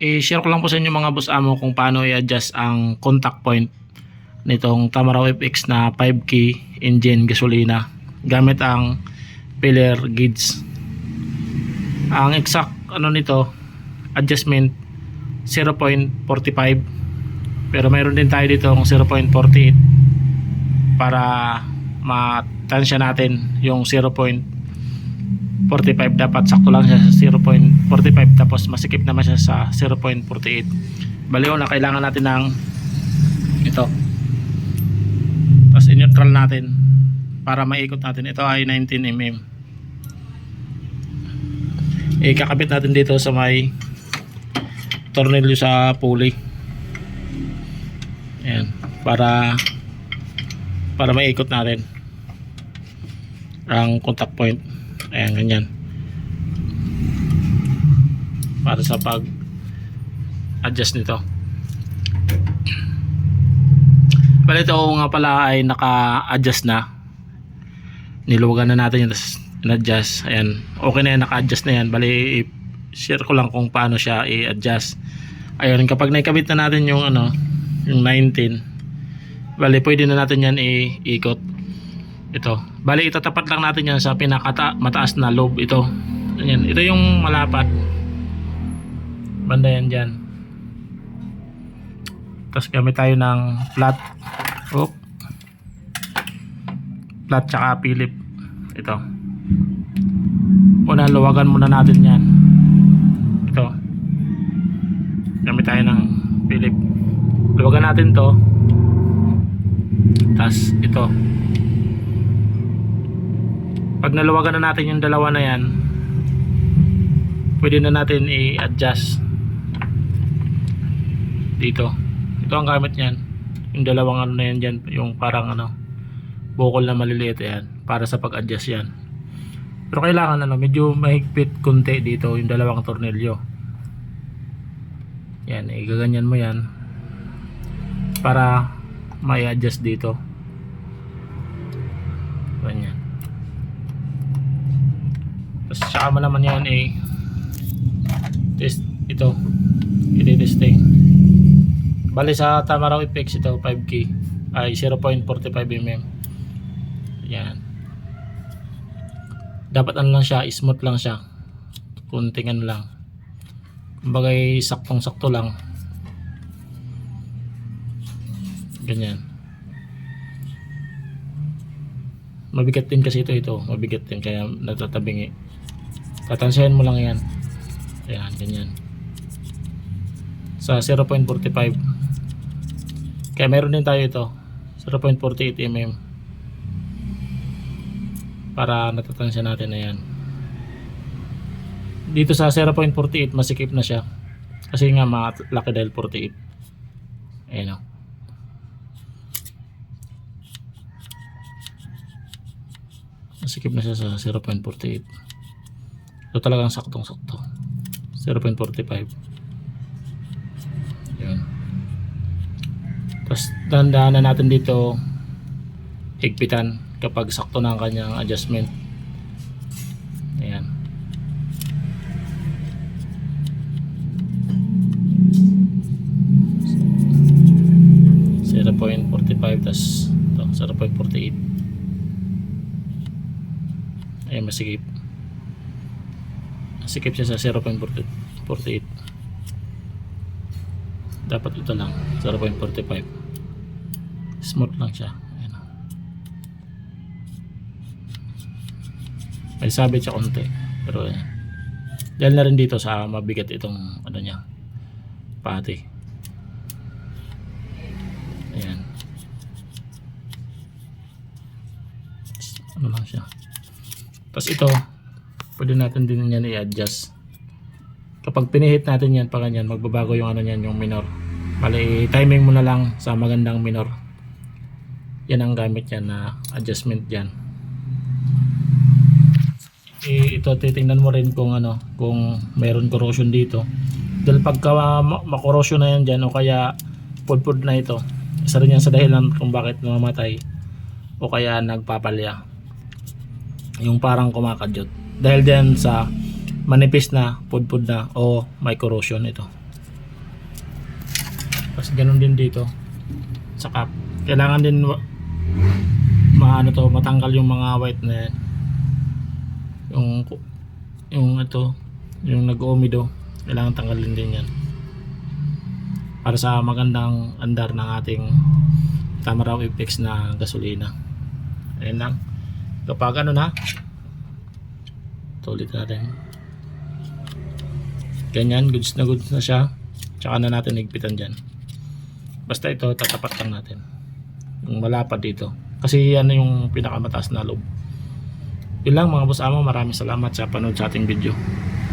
I-share ko lang po sa inyo mga boss amo kung paano i-adjust ang contact point nitong Tamaraw FX na 5K engine gasolina gamit ang filler gauge. Ang exact nito adjustment 0.45, pero mayroon din tayo dito ng 0.48 para matansya natin yung 0.45. Dapat sakto lang siya sa 0.45 tapos masikip naman siya sa 0.48. Bali na kailangan natin ng ito, tapos in-neutral natin para maikot natin. Ito ay 19mm. Ikakabit natin dito sa may tornilyo sa pulley. Ayan, para maikot natin ang contact point. Ayan, ganyan, para sa pag adjust nito. Bali ito nga pala ay naka-adjust na, niluwagan na natin yung in-adjust. Ayan, okay na yan, naka-adjust na yan. Bali share ko lang kung paano siya i-adjust. Ayun, kapag naikabit na natin yung yung 19, bali pwede na natin yan i-ikot. Ito, bali itatapat lang natin yan sa mataas na lobe. Ito, ganyan. Ito yung malapad banda yan dyan. Tapos gamit tayo ng flat tsaka Philip. Ito, una luwagan muna natin yan. Ito, gamit tayo ng Philip, luwagan natin to. Tapos ito, pag naluwagan na natin yung dalawa na yan, pwede na natin i-adjust dito. Ito ang gamit niyan, yung dalawang na yan dyan, yung parang bukol na maliliit yan, para sa pag-adjust yan. Pero kailangan medyo mahigpit konti dito yung dalawang tornilyo. Yan, igaganyan mo yan para may adjust dito. Ganyan. Tapos saka mo naman yan test ito, i-testing. Bali sa Tamaraw FX ito 5K ay 0.45mm. Yan, dapat lang siya, smooth lang siya, kuntingan lang, kumbaga saktong sakto lang, ganyan. Mabigat din kasi ito mabigat din, kaya nagtatabingi. Tatansayan mo lang yan. Ayan, ganyan sa 0.45. Kaya meron din tayo ito 0.48mm para natatansya natin. Ayan, dito sa 0.48 masikip na siya kasi nga malaki dahil 48. Ayan o, masikip na siya sa 0.48. Ito talagang saktong sakto 0.45. Ayan, tapos dahan-dahanan natin dito higpitan kapag sakto na ang kanyang adjustment. Ayan, .45 tas ito 0.48. Ayan, masikip siya sa 0.48. Dapat ito lang 0.45, smooth lang siya. Ayan, may sabit siya konti, pero ayan, dahil na rin dito sa mabigat itong niya pati. Ayan, lang siya. Tapos ito pwede natin din yan i-adjust. Kapag pinihit natin yan pa ganyan, magbabago yung niyan, yung minor. Bali timing mo na lang sa magandang minor. Yan ang gamit yan na adjustment dyan. Ito titingnan mo rin kung kung mayroon corrosion dito, dahil pagka makorosyon na yan dyan o kaya pudpud na ito, isa rin yan sa dahilan kung bakit namamatay o kaya nagpapalya, yung parang kumakadyot, dahil dyan sa manipis na, pudpud na o may corrosion ito. Tapos ganun din dito sa cap. Kailangan din matanggal yung mga white na yan. Yung ito, yung nag-umido, kailangan tanggalin din yan para sa magandang andar ng ating Tamaraw Apex na gasolina. Ayun lang. Kapag ano na, tulit natin. Ganyan, goods na siya. Tsaka na natin higpitan dyan. Basta ito, tatapat lang natin. Yung malapad dito. Kasi yan yung pinakamataas na lobe. Yun lang mga boss amo, maraming salamat sa panood sa ating video.